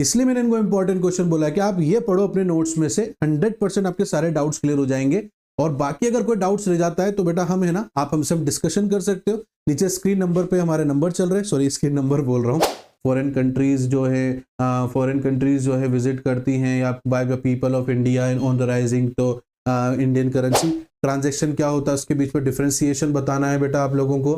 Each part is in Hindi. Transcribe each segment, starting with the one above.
इसलिए मैंने इनको इंपॉर्टेंट क्वेश्चन बोला कि आप ये पढ़ो अपने नोट्स में से, 100% आपके सारे डाउट्स क्लियर हो जाएंगे। और बाकी अगर कोई डाउट्स रह जाता है तो बेटा हम है ना, आप हमसे डिस्कशन कर सकते हो। नीचे स्क्रीन नंबर पे हमारे नंबर चल रहे हैं, सॉरी स्क्रीन नंबर बोल रहा हूँ। फॉरेन कंट्रीज जो है विजिट करती हैं या bye the people of India and on the rising, तो इंडियन करेंसी ट्रांजैक्शन क्या होता है उसके बीच में डिफरेंशिएशन बताना है बेटा आप लोगों को।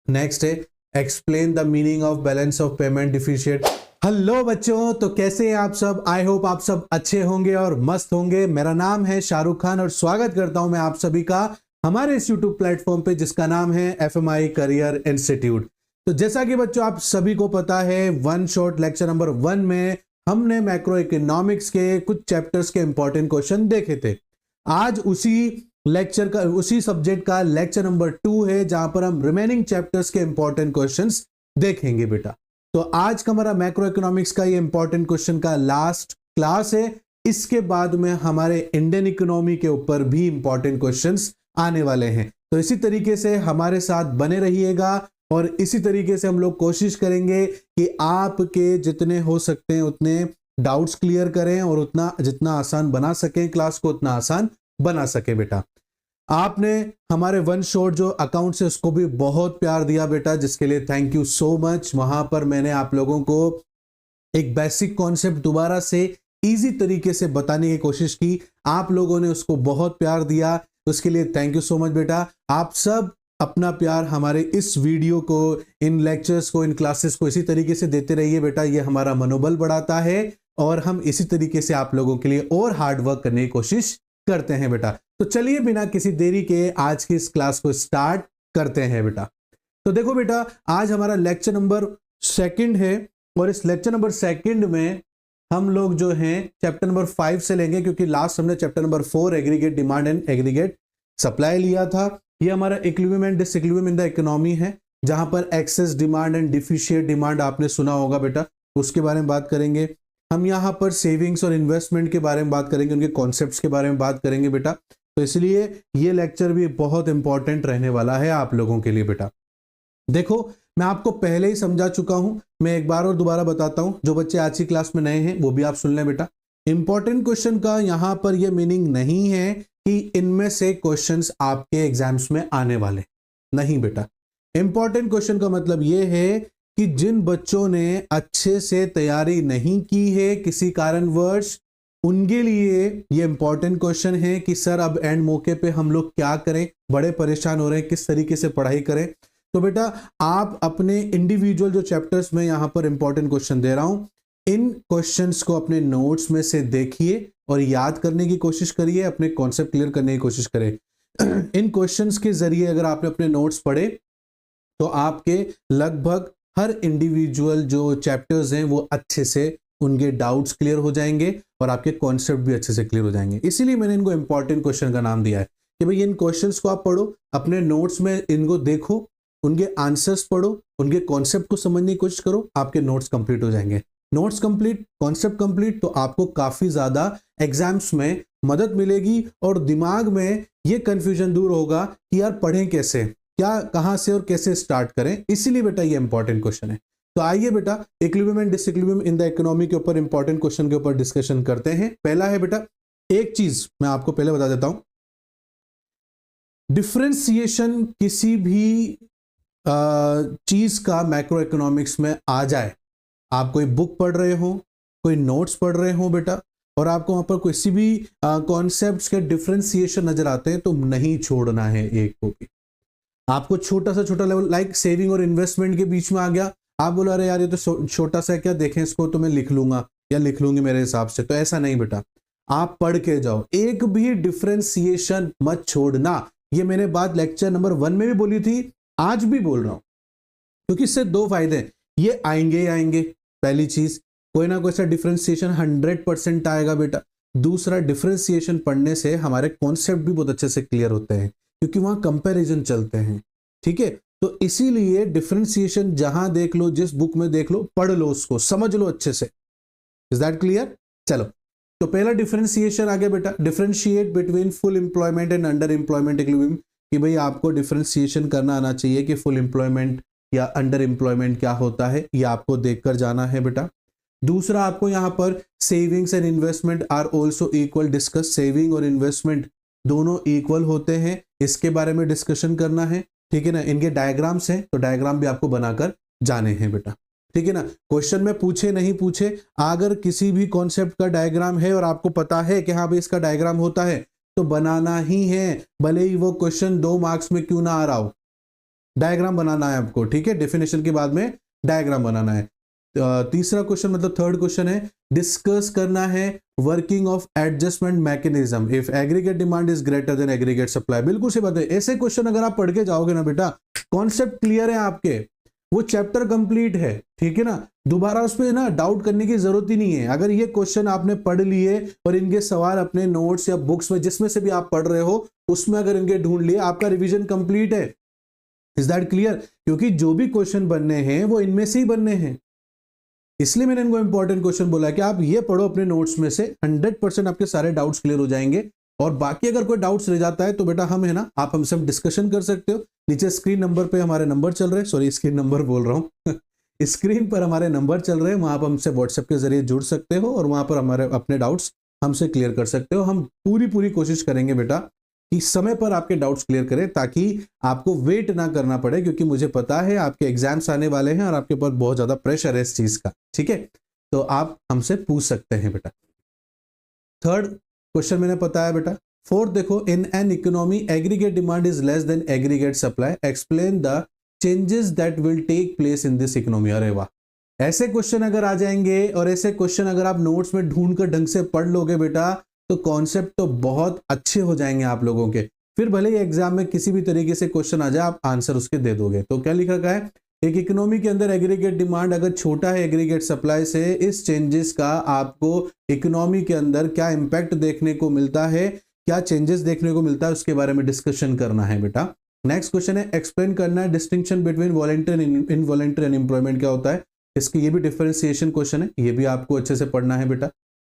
नेक्स्ट है explain the meaning of balance of payment deficit. Hello बच्चों, तो कैसे हैं आप सब? आई होप आप सब अच्छे होंगे और मस्त होंगे। मेरा नाम है शाहरुख खान और स्वागत करता हूं मैं आप सभी का हमारे इस यूट्यूब प्लेटफॉर्म पे जिसका नाम है FMI करियर इंस्टीट्यूट। तो जैसा कि बच्चों आप सभी को पता है, वन शॉट लेक्चर नंबर 1 में हमने मैक्रो इकोनॉमिक्स के कुछ चैप्टर्स के इंपॉर्टेंट क्वेश्चन देखे थे। आज उसी सब्जेक्ट का लेक्चर नंबर 2 है जहां पर हम रिमेनिंग चैप्टर्स के इंपॉर्टेंट क्वेश्चंस देखेंगे बेटा। तो आज का हमारा मैक्रो इकोनॉमिक्स का ये इंपॉर्टेंट क्वेश्चन का लास्ट क्लास है। इसके बाद में हमारे इंडियन इकोनॉमी के ऊपर भी इंपॉर्टेंट क्वेश्चंस आने वाले हैं। तो इसी तरीके से हमारे साथ बने रहिएगा और इसी तरीके से हम लोग कोशिश करेंगे कि आपके जितने हो सकते हैं उतने डाउट्स क्लियर करें और उतना जितना आसान बना सकें क्लास को, उतना आसान बना सके बेटा। आपने हमारे वन शॉट जो अकाउंट से उसको भी बहुत प्यार दिया बेटा, जिसके लिए थैंक यू सो मच। वहां पर मैंने आप लोगों को एक बेसिक कॉन्सेप्ट दोबारा से इजी तरीके से बताने की कोशिश की, आप लोगों ने उसको बहुत प्यार दिया, उसके लिए थैंक यू सो मच बेटा। आप सब अपना प्यार हमारे इस वीडियो को, इन लेक्चर्स को, इन क्लासेस को इसी तरीके से देते रहिए बेटा। ये हमारा मनोबल बढ़ाता है और हम इसी तरीके से आप लोगों के लिए और हार्ड वर्क करने की कोशिश करते हैं बेटा। तो चलिए बिना किसी देरी के आज की इस क्लास को स्टार्ट करते हैं बेटा। तो देखो बेटा, आज हमारा लेक्चर नंबर 2 है और इस लेक्चर नंबर 2 में हम लोग जो हैं चैप्टर नंबर 5 से लेंगे, क्योंकि लास्ट हमने chapter number 4 aggregate demand and aggregate supply लिया था। ये हमारा equilibrium and disequilibrium in the economy है, जहां पर excess demand and deficit demand आपने सुना होगा बेटा, उसके बारे में बात करेंगे। हम यहाँ पर सेविंग्स और इन्वेस्टमेंट के बारे में बात करेंगे, उनके कॉन्सेप्ट्स के बारे में बात करेंगे बेटा। तो इसलिए ये लेक्चर भी बहुत इंपॉर्टेंट रहने वाला है आप लोगों के लिए बेटा। देखो, मैं आपको पहले ही समझा चुका हूं, मैं एक बार और दोबारा बताता हूं। जो बच्चे आज की क्लास में नए हैं वो भी आप सुन लें बेटा। इंपॉर्टेंट क्वेश्चन का यहां पर यह मीनिंग नहीं है कि इनमें से क्वेश्चंस आपके एग्जाम्स में आने वाले नहीं बेटा। इंपॉर्टेंट क्वेश्चन का मतलब यह है कि जिन बच्चों ने अच्छे से तैयारी नहीं की है किसी कारणवश, उनके लिए ये इंपॉर्टेंट क्वेश्चन है कि सर अब एंड मौके पे हम लोग क्या करें, बड़े परेशान हो रहे हैं, किस तरीके से पढ़ाई करें। तो बेटा आप अपने इंडिविजुअल जो चैप्टर्स में यहाँ पर इंपॉर्टेंट क्वेश्चन दे रहा हूँ, इन क्वेश्चंस को अपने नोट्स में से देखिए और याद करने की कोशिश करिए, अपने कॉन्सेप्ट क्लियर करने की कोशिश करें। इन क्वेश्चंस के जरिए अगर आपने अपने नोट्स पढ़े तो आपके लगभग हर इंडिविजुअल जो चैप्टर्स हैं वो अच्छे से उनके डाउट्स क्लियर हो जाएंगे और आपके कॉन्सेप्ट भी अच्छे से क्लियर हो जाएंगे। इसीलिए मैंने इनको इंपॉर्टेंट क्वेश्चन का नाम दिया है कि भाई इन क्वेश्चंस को आप पढ़ो, अपने नोट्स में इनको देखो, उनके आंसर्स पढ़ो, उनके कॉन्सेप्ट को समझने की कोशिश करो, आपके नोट्स कंप्लीट हो जाएंगे। नोट्स कंप्लीट, कॉन्सेप्ट कंप्लीट, तो आपको काफी ज्यादा एग्जाम्स में मदद मिलेगी और दिमाग में ये कंफ्यूजन दूर होगा कि यार पढ़ें कैसे, क्या कहां से और कैसे स्टार्ट करें। इसीलिए बेटा ये इंपॉर्टेंट क्वेश्चन है। तो आइए बेटा equilibrium and disequilibrium in the economy के ऊपर इंपॉर्टेंट क्वेश्चन के ऊपर डिस्कशन करते हैं। पहला है बेटा, एक चीज मैं आपको पहले बता देता हूं, डिफरेंशिएशन किसी भी चीज का मैक्रो इकोनॉमिक्स में आ जाए, आप कोई बुक पढ़ रहे हो, कोई नोट्स पढ़ रहे हो बेटा, और आपको वहां पर किसी भी कॉन्सेप्ट्स के डिफरेंशिएशन नजर आते हैं तो नहीं छोड़ना है एक को भी। आपको छोटा सा छोटा लेवल लाइक सेविंग और इन्वेस्टमेंट के बीच में आ गया, आप बोलो अरे यार ये तो छोटा सा क्या, देखें इसको तो मैं लिख लूंगा या लिख लूंगी मेरे हिसाब से, तो ऐसा नहीं बेटा, आप पढ़ के जाओ, एक भी डिफरेंशिएशन मत छोड़ना। ये मैंने बात लेक्चर नंबर 1 में भी बोली थी, आज भी बोल रहा हूं, क्योंकि इससे 2 फायदे हैं। ये आएंगे, पहली चीज कोई ना कोई सा डिफरेंशिएशन 100% आएगा बेटा। दूसरा, डिफरेंशिएशन पढ़ने से हमारे कॉन्सेप्ट भी बहुत अच्छे से क्लियर होते हैं, क्योंकि वहां कंपैरिजन चलते हैं, ठीक है। तो इसीलिए डिफरेंशिएशन जहां देख लो, जिस बुक में देख लो, पढ़ लो, उसको समझ लो अच्छे से। Is that clear? चलो, तो पहला डिफरेंशिएशन आ गया बेटा, differentiate between full employment and under employment equilibrium, कि भाई आपको डिफरेंशिएशन करना आना चाहिए कि फुल एम्प्लॉयमेंट या अंडर एम्प्लॉयमेंट क्या होता है, ये आपको देखकर जाना है बेटा। दूसरा आपको यहाँ पर savings and investment are also equal discuss, saving और इन्वेस्टमेंट दोनों इक्वल होते हैं, इसके बारे में डिस्कशन करना है, ठीक है ना। इनके डायग्राम्स हैं तो डायग्राम भी आपको बनाकर जाने हैं बेटा, ठीक है ना। क्वेश्चन में पूछे नहीं पूछे, अगर किसी भी कॉन्सेप्ट का डायग्राम है और आपको पता है कि हाँ भाई इसका डायग्राम होता है तो बनाना ही है, भले ही वो क्वेश्चन 2 मार्क्स में क्यों ना आ रहा हो, डायग्राम बनाना है आपको, ठीक है। डेफिनेशन के बाद में डायग्राम बनाना है। तीसरा क्वेश्चन मतलब थर्ड क्वेश्चन है, डिस्कस करना है working of adjustment mechanism if aggregate demand is greater than aggregate supply. बिल्कुल सही बात है, ऐसे क्वेश्चन अगर आप पढ़ के जाओगे ना बेटा, कॉन्सेप्ट क्लियर है आपके, वो चैप्टर कंप्लीट है, ठीक है ना। दोबारा उस पर ना डाउट करने की जरूरत ही नहीं है। अगर ये क्वेश्चन आपने पढ़ लिए और इनके सवाल अपने नोट्स या बुक्स में जिसमें से भी आप पढ़ रहे हो उसमें अगर इनके ढूंढ लिए, आपका रिवीजन कंप्लीट है। Is that clear? क्योंकि जो भी क्वेश्चन बनने हैं वो इनमें से ही बनने हैं, इसलिए मैंने इनको इंपॉर्टेंट क्वेश्चन बोला कि आप ये पढ़ो अपने नोट्स में से, 100% आपके सारे डाउट्स क्लियर हो जाएंगे। और बाकी अगर कोई डाउट्स रह जाता है तो बेटा हम है ना, आप हमसे डिस्कशन कर सकते हो। नीचे स्क्रीन नंबर पे हमारे नंबर चल रहे हैं, सॉरी स्क्रीन नंबर बोल रहा हूँ स्क्रीन पर हमारे नंबर चल रहे हैं, वहां पर हमसे व्हाट्सएप के जरिए जुड़ सकते हो और वहां पर हमारे अपने डाउट्स हमसे क्लियर कर सकते हो। हम पूरी कोशिश करेंगे बेटा कि समय पर आपके डाउट्स क्लियर करें, ताकि आपको वेट ना करना पड़े, क्योंकि मुझे पता है आपके एग्जाम्स आने वाले हैं और आपके ऊपर बहुत ज्यादा प्रेशर है इस चीज का, ठीक है। तो आप हमसे पूछ सकते हैं बेटा। थर्ड क्वेश्चन मैंने बताया बेटा। फोर्थ देखो, in an economy aggregate demand is less than aggregate supply, explain the changes that will take place in this economy. अरे वाह, ऐसे क्वेश्चन अगर आ जाएंगे और ऐसे क्वेश्चन अगर आप नोट्स में ढूंढ कर ढंग से पढ़ लोगे बेटा, तो कॉन्सेप्ट तो बहुत अच्छे हो जाएंगे आप लोगों के। फिर भले ही एग्जाम में किसी भी तरीके से क्वेश्चन आ जाए, आप आंसर उसके दे दोगे। तो क्या लिखा गया है, एक इकोनॉमी के अंदर एग्रीगेट डिमांड अगर छोटा है एग्रीगेट सप्लाई से, इस चेंजेस का आपको इकोनॉमी के अंदर क्या इंपैक्ट देखने को मिलता है, क्या चेंजेस देखने को मिलता है, उसके बारे में डिस्कशन करना है बेटा। नेक्स्ट क्वेश्चन है, एक्सप्लेन करना है distinction between voluntary and involuntary unemployment क्या होता है। इसकी ये भी डिफरेंशिएशन क्वेश्चन है, ये भी आपको अच्छे से पढ़ना है बेटा।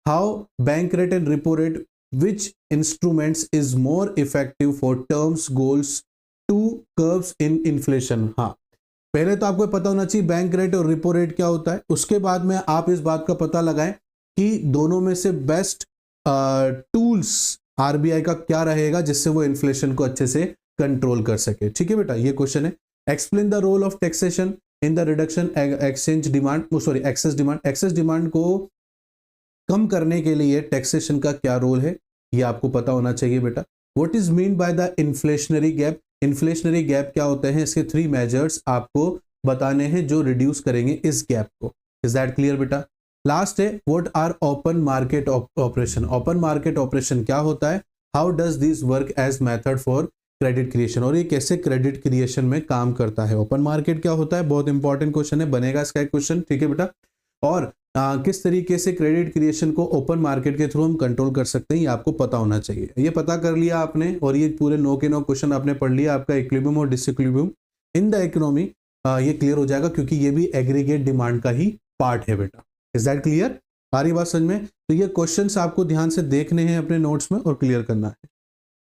How bank rate and repo rate which instruments is more effective for terms goals to curves in inflation. हाँ, पहले तो आपको पता होना चाहिए बैंक रेट और रिपो रेट क्या होता है, उसके बाद में आप इस बात का पता लगाएं कि दोनों में से बेस्ट टूल्स आरबीआई का क्या रहेगा जिससे वो इन्फ्लेशन को अच्छे से कंट्रोल कर सके, ठीक है बेटा। ये क्वेश्चन है, explain the role of taxation in the reduction exchange demand, sorry excess demand, excess demand को कम करने के लिए टैक्सेशन का क्या रोल है, ये आपको पता होना चाहिए बेटा। What is mean by the inflationary gap, inflationary gap क्या होते हैं, इसके 3 मेजर्स आपको बताने हैं जो रिड्यूस करेंगे इस गैप को। इज दैट क्लियर बेटा? लास्ट है, what are open market operation, open market operation क्या होता है, how does this work as method for credit creation, और ये कैसे क्रेडिट क्रिएशन में काम करता है। ओपन मार्केट क्या होता है, बहुत इंपॉर्टेंट क्वेश्चन है, बनेगा इसका एक क्वेश्चन, ठीक है बेटा। और किस तरीके से क्रेडिट क्रिएशन को ओपन मार्केट के थ्रू हम कंट्रोल कर सकते हैं, ये आपको पता होना चाहिए। ये पता कर लिया आपने और ये पूरे 9 के 9 क्वेश्चन आपने पढ़ लिया, आपका इक्विलिब्रियम और डिसइक्विलिब्रियम इन द इकोनॉमी ये क्लियर हो जाएगा, क्योंकि ये भी एग्रीगेट डिमांड का ही पार्ट है बेटा। Is that clear? आ रही बात समझ में? तो ये क्वेश्चंस आपको ध्यान से देखने हैं अपने नोट्स में और क्लियर करना है।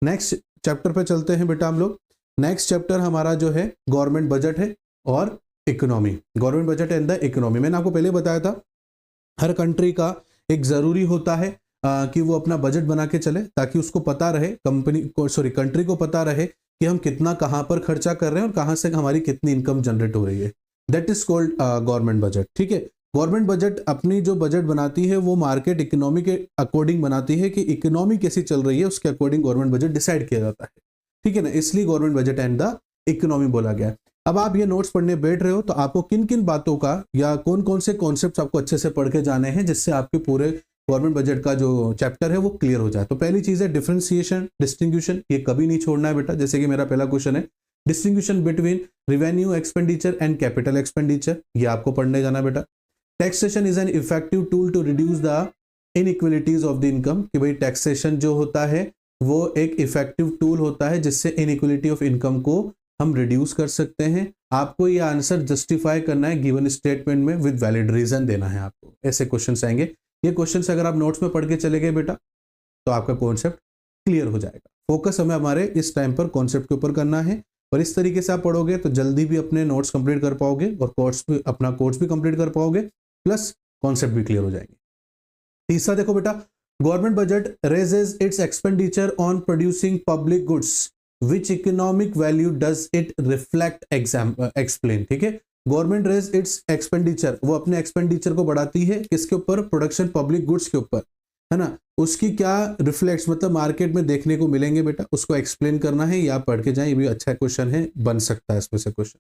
नेक्स्ट चैप्टर पे चलते हैं बेटा हम लोग। नेक्स्ट चैप्टर हमारा जो है गवर्नमेंट बजट है और economy, government budget and the economy. मैंने आपको पहले बताया था हर कंट्री का एक जरूरी होता है कि वो अपना बजट बना के चले, ताकि उसको पता रहे, कंट्री को पता रहे कि हम कितना कहाँ पर खर्चा कर रहे हैं और कहाँ से हमारी कितनी इनकम जनरेट हो रही है। That is called government budget, ठीक है। गवर्नमेंट बजट अपनी जो बजट बनाती है वो मार्केट इकोनॉमी के अकॉर्डिंग बनाती है कि इकोनॉमी कैसी चल रही है, उसके अकॉर्डिंग गवर्नमेंट बजट डिसाइड किया जाता है, ठीक है ना। इसलिए government budget and the economy बोला गया है। अब आप ये नोट्स पढ़ने बैठ रहे हो तो आपको किन किन बातों का या कौन कौन से कॉन्सेप्ट्स आपको अच्छे से पढ़ के जाने हैं, जिससे आपके पूरे गवर्नमेंट बजट का जो चैप्टर है वो क्लियर हो जाए। तो पहली चीज है डिफरेंशिएशन, डिस्टिंग्विशन, ये कभी नहीं छोड़ना है बेटा। जैसे कि मेरा पहला क्वेश्चन है, distinction between revenue expenditure and capital expenditure, ये आपको पढ़ने जाना बेटा। Taxation is an effective tool to reduce the inequalities of the income, कि भाई टैक्सेशन जो होता है वो एक इफेक्टिव टूल होता है जिससे इनइक्वलिटी ऑफ इनकम को हम रिड्यूस कर सकते हैं। आपको ये आंसर जस्टिफाई करना है गिवन स्टेटमेंट में, विद वैलिड रीजन देना है आपको। ऐसे क्वेश्चंस आएंगे, ये क्वेश्चंस अगर आप नोट्स में पढ़ के चले गए बेटा तो आपका कॉन्सेप्ट क्लियर हो जाएगा। फोकस हमें हमारे इस टाइम पर कॉन्सेप्ट के ऊपर करना है, और इस तरीके से आप पढ़ोगे तो जल्दी भी अपने नोट्स कंप्लीट कर पाओगे और अपना कोर्स भी कंप्लीट कर पाओगे, प्लस कॉन्सेप्ट भी क्लियर हो जाएंगे। तीसरा देखो बेटा, government budget raises it's expenditure on producing public goods, which economic value does it reflect explain. ठीक है, गवर्नमेंट रेज इट्स एक्सपेंडिचर, वो अपने एक्सपेंडिचर को बढ़ाती है किसके ऊपर, प्रोडक्शन पब्लिक गुड्स के ऊपर, है ना, उसकी क्या रिफ्लेक्ट्स मतलब मार्केट में देखने को मिलेंगे बेटा, उसको एक्सप्लेन करना है, या पढ़ के जाए, ये भी अच्छा क्वेश्चन है, बन सकता है इसमें से question.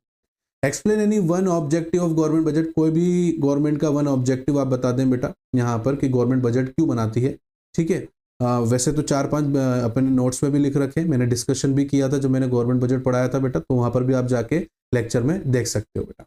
Explain any one objective of government budget, कोई भी गवर्नमेंट का वन ऑब्जेक्टिव आप बता दें बेटा यहाँ पर कि गवर्नमेंट बजट क्यों बनाती है। ठीक है, वैसे तो 4-5 अपने नोट्स में भी लिख रखे, मैंने डिस्कशन भी किया था जब मैंने गवर्नमेंट बजट पढ़ाया था बेटा, तो वहां पर भी आप जाके लेक्चर में देख सकते हो बेटा।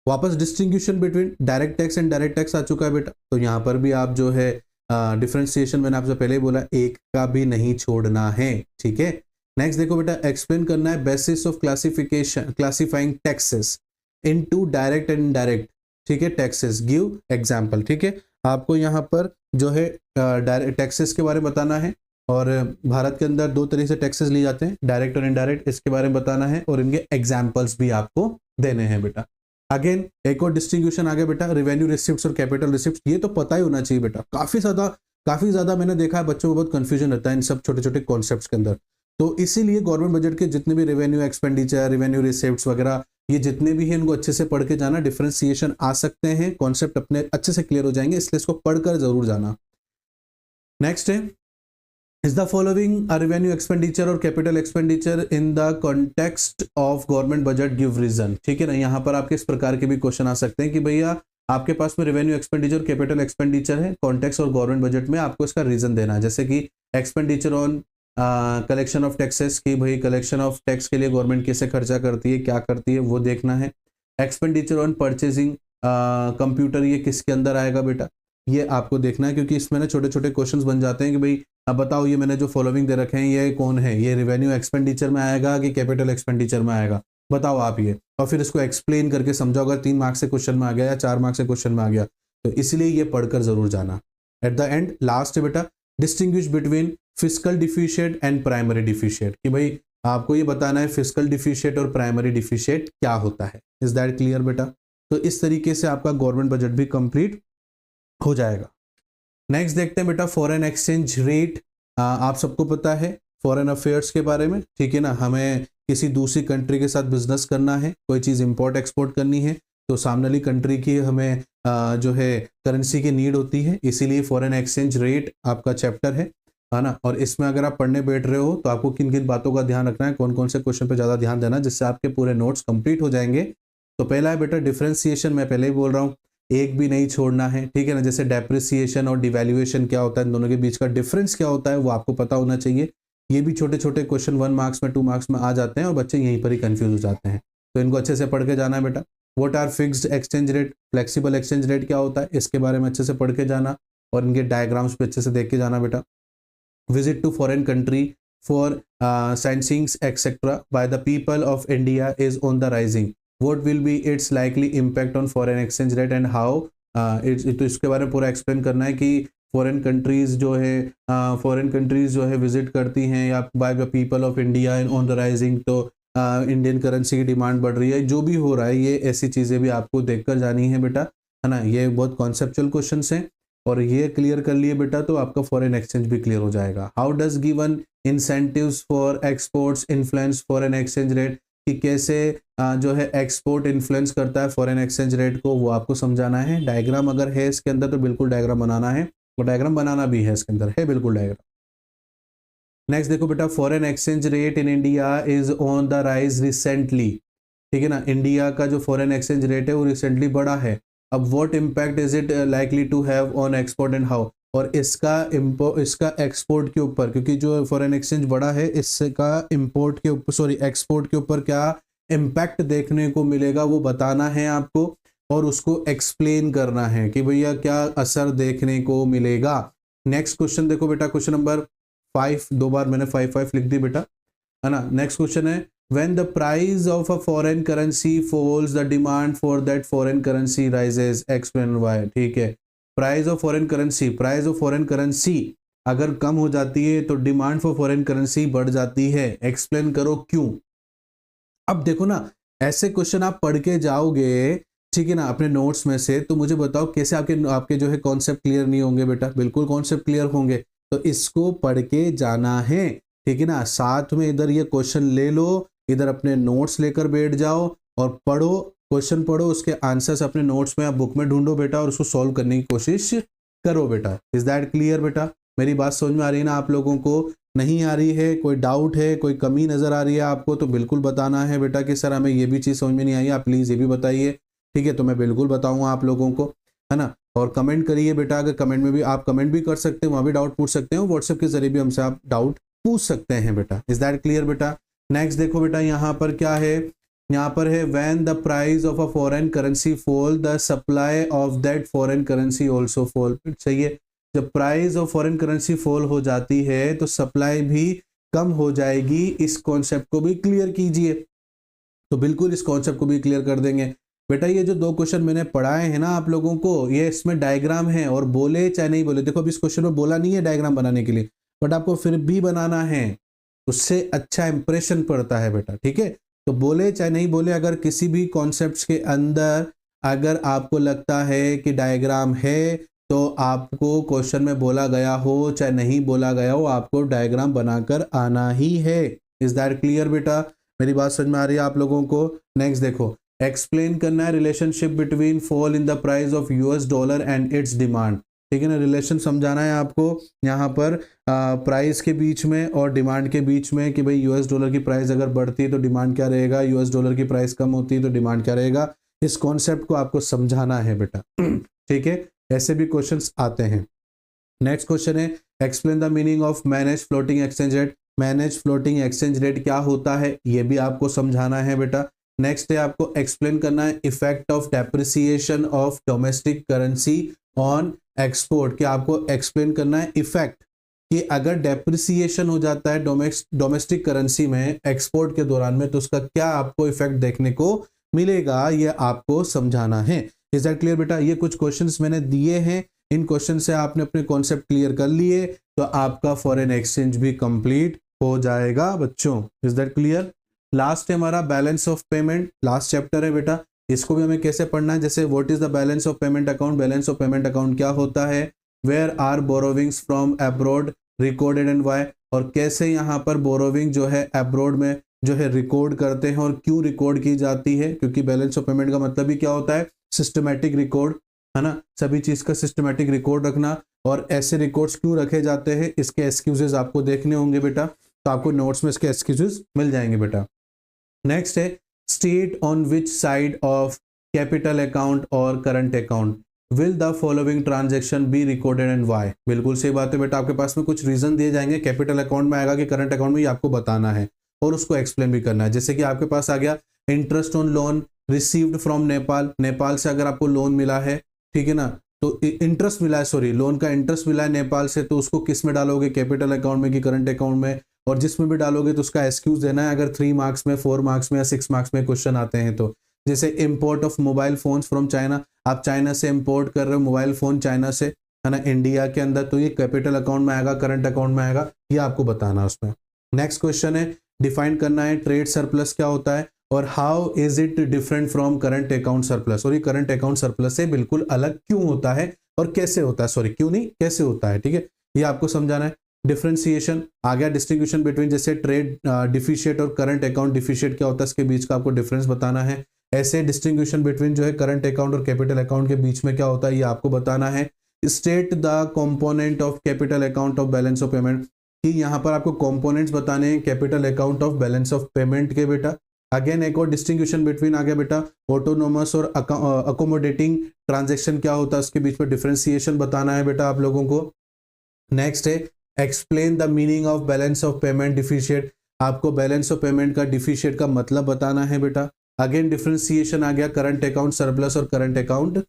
वापस distinction between direct tax and direct tax आ चुका है बेटा, तो यहाँ पर भी आप जो है डिफरेंशिएशन मैंने आपसे पहले ही बोला, एक का भी नहीं छोड़ना है। ठीक है, नेक्स्ट देखो बेटा, एक्सप्लेन करना है basis of classification classifying taxes into direct and indirect. ठीक है, टैक्सेस गिव एग्जांपल। ठीक है, आपको यहाँ पर जो है डायरेक्ट टैक्सेस के बारे में बताना है, और भारत के अंदर 2 तरीके से टैक्सेस लिए जाते हैं, डायरेक्ट और इनडायरेक्ट, इसके बारे में बताना है, और इनके एग्जाम्पल्स भी आपको देने हैं बेटा। अगेन एक और डिस्ट्रीब्यूशन आ गया बेटा, रेवेन्यू रिसिप्ट्स और कैपिटल रिसिप्ट्स, ये तो पता ही होना चाहिए बेटा, काफी ज्यादा मैंने देखा है बच्चों को बहुत कंफ्यूजन रहता है इन सब छोटे छोटे कॉन्सेप्ट्स के अंदर। तो इसीलिए गवर्नमेंट बजट के जितने भी रेवेन्यू एक्सपेंडिचर, रेवेन्यू रिसिप्ट्स वगैरह, ये जितने भी हैं इनको अच्छे से पढ़ के जाना, डिफरेंशिएशन आ सकते हैं, कॉन्सेप्ट अपने अच्छे से क्लियर हो जाएंगे, इसलिए इसको पढ़कर जरूर जाना। नेक्स्ट है, is the following a revenue expenditure और capital expenditure in the context of government budget, give reason. ठीक है ना, यहाँ पर आपके इस प्रकार के भी क्वेश्चन आ सकते हैं कि भैया आपके पास में रेवेन्यू एक्सपेंडिचर, कैपिटल एक्सपेंडिचर है, कॉन्टेक्स्ट और गवर्नमेंट बजट में आपको इसका रीजन देना है। जैसे कि expenditure on collection of taxes, कि भाई कलेक्शन ऑफ टैक्स के लिए गवर्नमेंट कैसे खर्चा करती है, क्या करती है, वो देखना है। एक्सपेंडिचर ऑन परचेजिंग कंप्यूटर, ये किसके अंदर आएगा बेटा, ये आपको देखना है, क्योंकि इसमें ना छोटे छोटे क्वेश्चंस बन जाते हैं कि भाई अब बताओ ये मैंने जो फॉलोइंग दे रखे हैं ये कौन है, ये रेवेन्यू एक्सपेंडिचर में आएगा कि कैपिटल एक्सपेंडिचर में आएगा, बताओ आप ये, और फिर इसको एक्सप्लेन करके समझाओ। अगर 3 मार्क्स से क्वेश्चन में आ गया या 4 मार्क्स से क्वेश्चन में आ गया, तो इसलिए ये पढ़कर जरूर जाना। एट द एंड लास्ट है बेटा, distinguish between fiscal deficit and primary deficit, कि भाई आपको ये बताना है फिस्कल डिफिशिएट और प्राइमरी डिफिशिएट क्या होता है। इज दैट क्लियर बेटा? तो इस तरीके से आपका गवर्नमेंट बजट भी कंप्लीट हो जाएगा। नेक्स्ट देखते हैं बेटा, फॉरेन एक्सचेंज रेट। आप सबको पता है फॉरेन अफेयर्स के बारे में, ठीक है ना, हमें किसी दूसरी कंट्री के साथ बिजनेस करना है, कोई चीज़ इंपोर्ट एक्सपोर्ट करनी है, तो सामने वाली कंट्री की हमें जो है करेंसी की नीड होती है, इसीलिए फॉरेन एक्सचेंज रेट आपका चैप्टर है ना। और इसमें अगर आप पढ़ने बैठ रहे हो तो आपको किन किन बातों का ध्यान रखना है, कौन कौन से क्वेश्चन पे ज़्यादा ध्यान देना, जिससे आपके पूरे नोट्स कंप्लीट हो जाएंगे। तो पहला है बेटा डिफरेंशिएशन, मैं पहले ही बोल रहा हूँ, एक भी नहीं छोड़ना है, ठीक है ना। जैसे डेप्रिसिएशन और डिवैल्यूएशन क्या होता है, इन दोनों के बीच का डिफरेंस क्या होता है वो आपको पता होना चाहिए। ये भी छोटे छोटे क्वेश्चन 1 मार्क्स में 2 मार्क्स में आ जाते हैं और बच्चे यहीं पर ही कंफ्यूज हो जाते हैं, तो इनको अच्छे से पढ़ के जाना है बेटा। What are fixed exchange rate, flexible exchange rate क्या होता है, इसके बारे में अच्छे से पढ़ के जाना और इनके डायग्राम्स पे अच्छे से देख के जाना बेटा। Visit to foreign country for sightseeings etcetera by the people of India is on the rising, what will be its likely impact on foreign exchange rate and how, तो इसके बारे में पूरा एक्सप्लेन करना है कि फॉरेन कंट्रीज जो है विजिट करती हैं या bye the people of India on the rising, तो इंडियन करेंसी की डिमांड बढ़ रही है, जो भी हो रहा है ये ऐसी चीज़ें भी आपको देखकर जानी है बेटा, है ना। ये बहुत कॉन्सेप्चुअल क्वेश्चंस हैं और ये क्लियर कर लिए बेटा तो आपका फॉरेन एक्सचेंज भी क्लियर हो जाएगा। How does given incentives for exports influence foreign exchange rate, कि कैसे जो है एक्सपोर्ट इन्फ्लुएंस करता है फॉरेन एक्सचेंज रेट को, वो आपको समझाना है। डायग्राम अगर है इसके अंदर तो बिल्कुल डायग्राम बनाना है, और डायग्राम बनाना भी है, इसके अंदर है बिल्कुल डायग्राम। नेक्स्ट देखो बेटा, foreign exchange rate in India is on the rise recently, ठीक है ना। इंडिया का जो फॉरेन एक्सचेंज रेट है वो रिसेंटली बढ़ा है। अब what impact is it likely to have on export and how, और इसका एक्सपोर्ट के ऊपर, क्योंकि जो फॉरेन एक्सचेंज बढ़ा है इसका इंपोर्ट के ऊपर एक्सपोर्ट के ऊपर क्या इम्पैक्ट देखने को मिलेगा वो बताना है आपको, और उसको एक्सप्लेन करना है कि भैया क्या असर देखने को मिलेगा। नेक्स्ट क्वेश्चन देखो बेटा, क्वेश्चन नंबर 5, 2 बार मैंने 5 लिख दी बेटा, है ना। नेक्स्ट क्वेश्चन है, when the price of a foreign currency falls the demand for that foreign currency rises, explain why। ठीक है, प्राइस ऑफ फॉरेन करेंसी अगर कम हो जाती है तो डिमांड फॉर फॉरेन करेंसी बढ़ जाती है, एक्सप्लेन करो क्यों। अब देखो ना, ऐसे क्वेश्चन आप पढ़ के जाओगे ठीक है ना, अपने नोट्स में से, तो मुझे बताओ कैसे आपके आपके जो है कॉन्सेप्ट क्लियर नहीं होंगे बेटा? बिल्कुल कॉन्सेप्ट क्लियर होंगे। तो इसको पढ़ के जाना है, ठीक है ना। साथ में इधर ये क्वेश्चन ले लो, इधर अपने नोट्स लेकर बैठ जाओ और पढ़ो, क्वेश्चन पढ़ो, उसके आंसर्स अपने नोट्स में आप बुक में ढूंढो बेटा और उसको सॉल्व करने की कोशिश करो बेटा। इज दैट क्लियर बेटा? मेरी बात समझ में आ रही है ना आप लोगों को? नहीं आ रही है, कोई डाउट है, कोई कमी नजर आ रही है आपको, तो बिल्कुल बताना है बेटा कि सर हमें ये भी चीज़ समझ में नहीं आई, आप प्लीज़ ये भी बताइए, ठीक है? तो मैं बिल्कुल बताऊंगा आप लोगों को, है ना। और कमेंट करिए बेटा, अगर कमेंट में भी आप कमेंट भी कर सकते हैं, वहाँ भी डाउट पूछ सकते हैं, व्हाट्सएप के जरिए भी हमसे आप डाउट पूछ सकते हैं बेटा। इज दैट क्लियर बेटा? नेक्स्ट देखो बेटा, यहाँ पर क्या है, यहाँ पर है when the price of a foreign currency fall the supply of that foreign currency also fall. सही है, जब price of foreign currency fall हो जाती है तो सप्लाई भी कम हो जाएगी। इस कॉन्सेप्ट को भी क्लियर कीजिए। तो बिल्कुल इस कॉन्सेप्ट को भी क्लियर कर देंगे बेटा। ये जो 2 क्वेश्चन मैंने पढ़ाए हैं ना आप लोगों को, ये इसमें डायग्राम है, और बोले चाहे नहीं बोले, देखो अभी इस क्वेश्चन में बोला नहीं है डायग्राम बनाने के लिए, बट आपको फिर भी बनाना है, उससे अच्छा इंप्रेशन पड़ता है बेटा, ठीक है। तो बोले चाहे नहीं बोले, अगर किसी भी कॉन्सेप्ट्स के अंदर अगर आपको लगता है कि डायग्राम है, तो आपको क्वेश्चन में बोला गया हो चाहे नहीं बोला गया हो, आपको डायग्राम बनाकर आना ही है। इज दैट क्लियर बेटा? मेरी बात समझ में आ रही है आप लोगों को? नेक्स्ट देखो, एक्सप्लेन करना है relationship between fall in the price of US dollar and it's demand, ठीक है ना। रिलेशन समझाना है आपको यहाँ पर प्राइस के बीच में और डिमांड के बीच में, कि भाई यूएस डॉलर की प्राइस अगर बढ़ती है तो डिमांड क्या रहेगा, यूएस डॉलर की प्राइस कम होती है तो डिमांड क्या रहेगा। इस कॉन्सेप्ट को आपको समझाना है बेटा, ठीक है। ऐसे भी क्वेश्चंस आते हैं। नेक्स्ट क्वेश्चन है, explain the meaning of manage floating exchange rate. Manage floating exchange rate क्या होता है, ये भी आपको समझाना है बेटा। नेक्स्ट है, आपको एक्सप्लेन करना है effect of depreciation of domestic currency on export. क्या आपको एक्सप्लेन करना है इफेक्ट, कि अगर डेप्रिसिएशन हो जाता है डोमेस्टिक करेंसी में एक्सपोर्ट के दौरान में, तो उसका क्या आपको इफेक्ट देखने को मिलेगा, ये आपको समझाना है। इज दैट क्लियर बेटा? ये कुछ क्वेश्चंस मैंने दिए हैं, इन क्वेश्चन से आपने अपने कॉन्सेप्ट क्लियर कर लिए तो आपका फॉरेन एक्सचेंज भी कंप्लीट हो जाएगा बच्चों। Is that clear? लास्ट है हमारा balance of payment, last chapter है बेटा। इसको भी हमें कैसे पढ़ना है, जैसे what is the balance of payment account. Balance of payment account क्या होता है, where are borrowings from abroad recorded and why, और कैसे यहाँ पर बोरोविंग जो है अब्रॉड में जो है रिकॉर्ड करते हैं और क्यों रिकॉर्ड की जाती है, क्योंकि बैलेंस ऑफ पेमेंट का मतलब ही क्या होता है, सिस्टमैटिक रिकॉर्ड, है ना। सभी चीज का सिस्टमैटिक रिकॉर्ड रखना, और ऐसे रिकॉर्ड्स क्यों रखे जाते हैं, इसके एक्सक्यूजेज आपको देखने होंगे बेटा, तो आपको नोट्स में इसके एक्सक्यूजेज मिल जाएंगे बेटा। नेक्स्ट है, state on which side of capital account और current account will the following transaction be recorded and why. बिल्कुल सही बात है बेटा, आपके पास में कुछ रीजन दिए जाएंगे, कैपिटल अकाउंट में आएगा कि करंट अकाउंट में, ये आपको बताना है और उसको एक्सप्लेन भी करना है। जैसे कि आपके पास आ गया interest on loan received from Nepal. Nepal से अगर आपको लोन मिला है, ठीक है ना, तो इंटरेस्ट मिला है, सॉरी लोन का इंटरेस्ट मिला है नेपाल से, तो उसको किस में डालोगे, कैपिटल अकाउंट में कि करंट अकाउंट में, और जिसमें भी डालोगे तो उसका एक्सक्यूज देना है। अगर 3 मार्क्स में, 4 मार्क्स में या 6 मार्क्स में क्वेश्चन आते हैं तो, जैसे import of mobile phones from China, आप चाइना से इंपोर्ट कर रहे हो मोबाइल फोन चाइना से, है ना, इंडिया के अंदर, तो ये कैपिटल अकाउंट में आएगा, करंट अकाउंट में आएगा, ये आपको बताना है उसमें। नेक्स्ट क्वेश्चन है, डिफाइन करना है ट्रेड सरप्लस क्या होता है और how is it different from current account surplus, और ये करंट अकाउंट सरप्लस से बिल्कुल अलग क्यों होता है और कैसे होता है, सॉरी क्यों नहीं, कैसे होता है, ठीक है, ये आपको समझाना है। डिफरेंशिएशन आ गया, डिस्ट्रीब्यूशन बिटवीन, जैसे ट्रेड डिफिशिएट और करंट अकाउंट डिफिशिएट क्या होता है, इसके बीच का आपको डिफरेंस बताना है। ऐसे डिस्ट्रीब्यूशन बिटवीन जो है करंट अकाउंट और कैपिटल अकाउंट के बीच में क्या होता है, ये आपको बताना है। State the component of capital account of balance of payment, कि यहाँ पर आपको कंपोनेंट्स बताने हैं capital account of balance of payment के बेटा। अगेन एक और डिस्टिंग्विशन बिटवीन आ गया बेटा, ऑटोनोमस और अकोमोडेटिंग ट्रांजैक्शन क्या होता है, उसके बीच में डिफरेंशिएशन बताना है बेटा आप लोगों को। नेक्स्ट है, explain the meaning of balance of payment deficit, आपको बैलेंस ऑफ पेमेंट का डिफिशिएट का मतलब बताना है बेटा। अगेन डिफरेंशिएशन आ गया करंट अकाउंट सरप्लस और करंट अकाउंट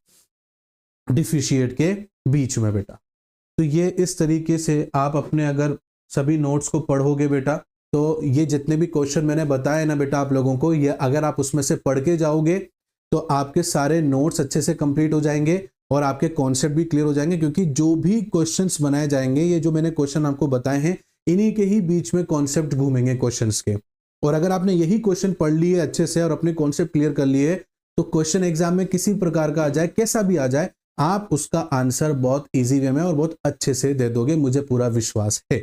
डिफिशिएट के बीच में बेटा। तो ये इस तरीके से आप अपने अगर सभी नोट्स को पढ़ोगे बेटा, तो ये जितने भी क्वेश्चन मैंने बताए ना बेटा आप लोगों को, ये अगर आप उसमें से पढ़ के जाओगे तो आपके सारे नोट्स अच्छे से कंप्लीट हो जाएंगे और आपके कॉन्सेप्ट भी क्लियर हो जाएंगे, क्योंकि जो भी क्वेश्चंस बनाए जाएंगे, ये जो मैंने क्वेश्चन आपको बताए हैं, इन्हीं के ही बीच में कॉन्सेप्ट घूमेंगे क्वेश्चंस के। और अगर आपने यही क्वेश्चन पढ़ लिए अच्छे से और अपने कॉन्सेप्ट क्लियर कर लिए, तो क्वेश्चन एग्जाम में किसी प्रकार का आ जाए, कैसा भी आ जाए, आप उसका आंसर बहुत इजी वे में और बहुत अच्छे से दे दोगे, मुझे पूरा विश्वास है।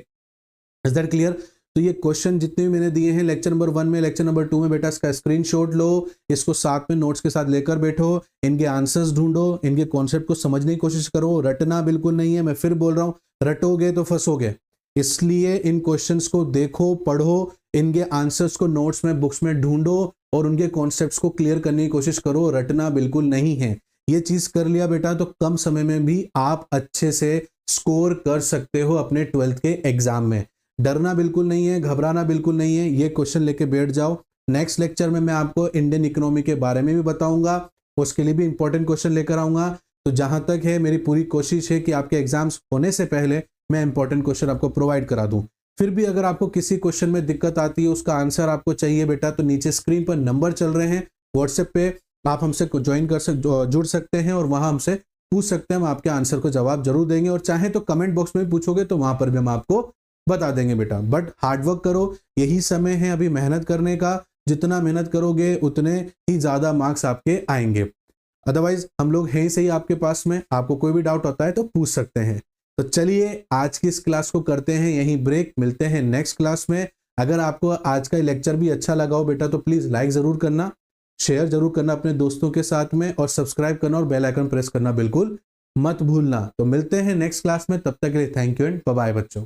Is that clear? तो ये क्वेश्चन जितने भी मैंने दिए हैं लेक्चर नंबर 1 में, लेक्चर नंबर 2 में, बेटा इसका स्क्रीनशॉट लो, इसको साथ में नोट्स के साथ लेकर बैठो, इनके आंसर्स ढूंढो, इनके कॉन्सेप्ट को समझने की कोशिश करो। रटना बिल्कुल नहीं है, मैं फिर बोल रहा हूँ, रटोगे तो फंसोगे। इसलिए इन क्वेश्चंस को देखो, पढ़ो, इनके आंसर्स को नोट्स में, बुक्स में ढूंढो और उनके कॉन्सेप्ट्स को क्लियर करने की कोशिश करो। रटना बिल्कुल नहीं है। ये चीज कर लिया बेटा तो कम समय में भी आप अच्छे से स्कोर कर सकते हो अपने 12th के एग्जाम में। डरना बिल्कुल नहीं है, घबराना बिल्कुल नहीं है। ये क्वेश्चन लेके बैठ जाओ। नेक्स्ट लेक्चर में मैं आपको इंडियन इकोनॉमी के बारे में भी बताऊंगा, उसके लिए भी इंपॉर्टेंट क्वेश्चन लेकर आऊंगा। तो जहां तक है मेरी पूरी कोशिश है कि आपके एग्जाम्स होने से पहले मैं इंपॉर्टेंट क्वेश्चन आपको प्रोवाइड करा दूं। फिर भी अगर आपको किसी क्वेश्चन में दिक्कत आती है, उसका आंसर आपको चाहिए बेटा, तो नीचे स्क्रीन पर नंबर चल रहे हैं, व्हाट्सएप पे आप हमसे जुड़ सकते हैं और वहां हमसे पूछ सकते हैं। हम आपके आंसर को जवाब जरूर देंगे और चाहे तो कमेंट बॉक्स में भी पूछोगे तो वहां पर भी हम आपको बता देंगे बेटा। बट हार्डवर्क करो, यही समय है अभी मेहनत करने का। जितना मेहनत करोगे उतने ही ज्यादा मार्क्स आपके आएंगे। अदरवाइज हम लोग हैं सही आपके पास में, आपको कोई भी डाउट होता है तो पूछ सकते हैं। तो चलिए आज की इस क्लास को करते हैं यहीं ब्रेक, मिलते हैं नेक्स्ट क्लास में। अगर आपको आज का लेक्चर भी अच्छा लगा हो बेटा तो प्लीज लाइक जरूर करना, शेयर जरूर करना अपने दोस्तों के साथ में, और सब्सक्राइब करना और बेल आइकन प्रेस करना बिल्कुल मत भूलना। तो मिलते हैं नेक्स्ट क्लास में, तब तक के लिए thank you and bye bye बच्चों।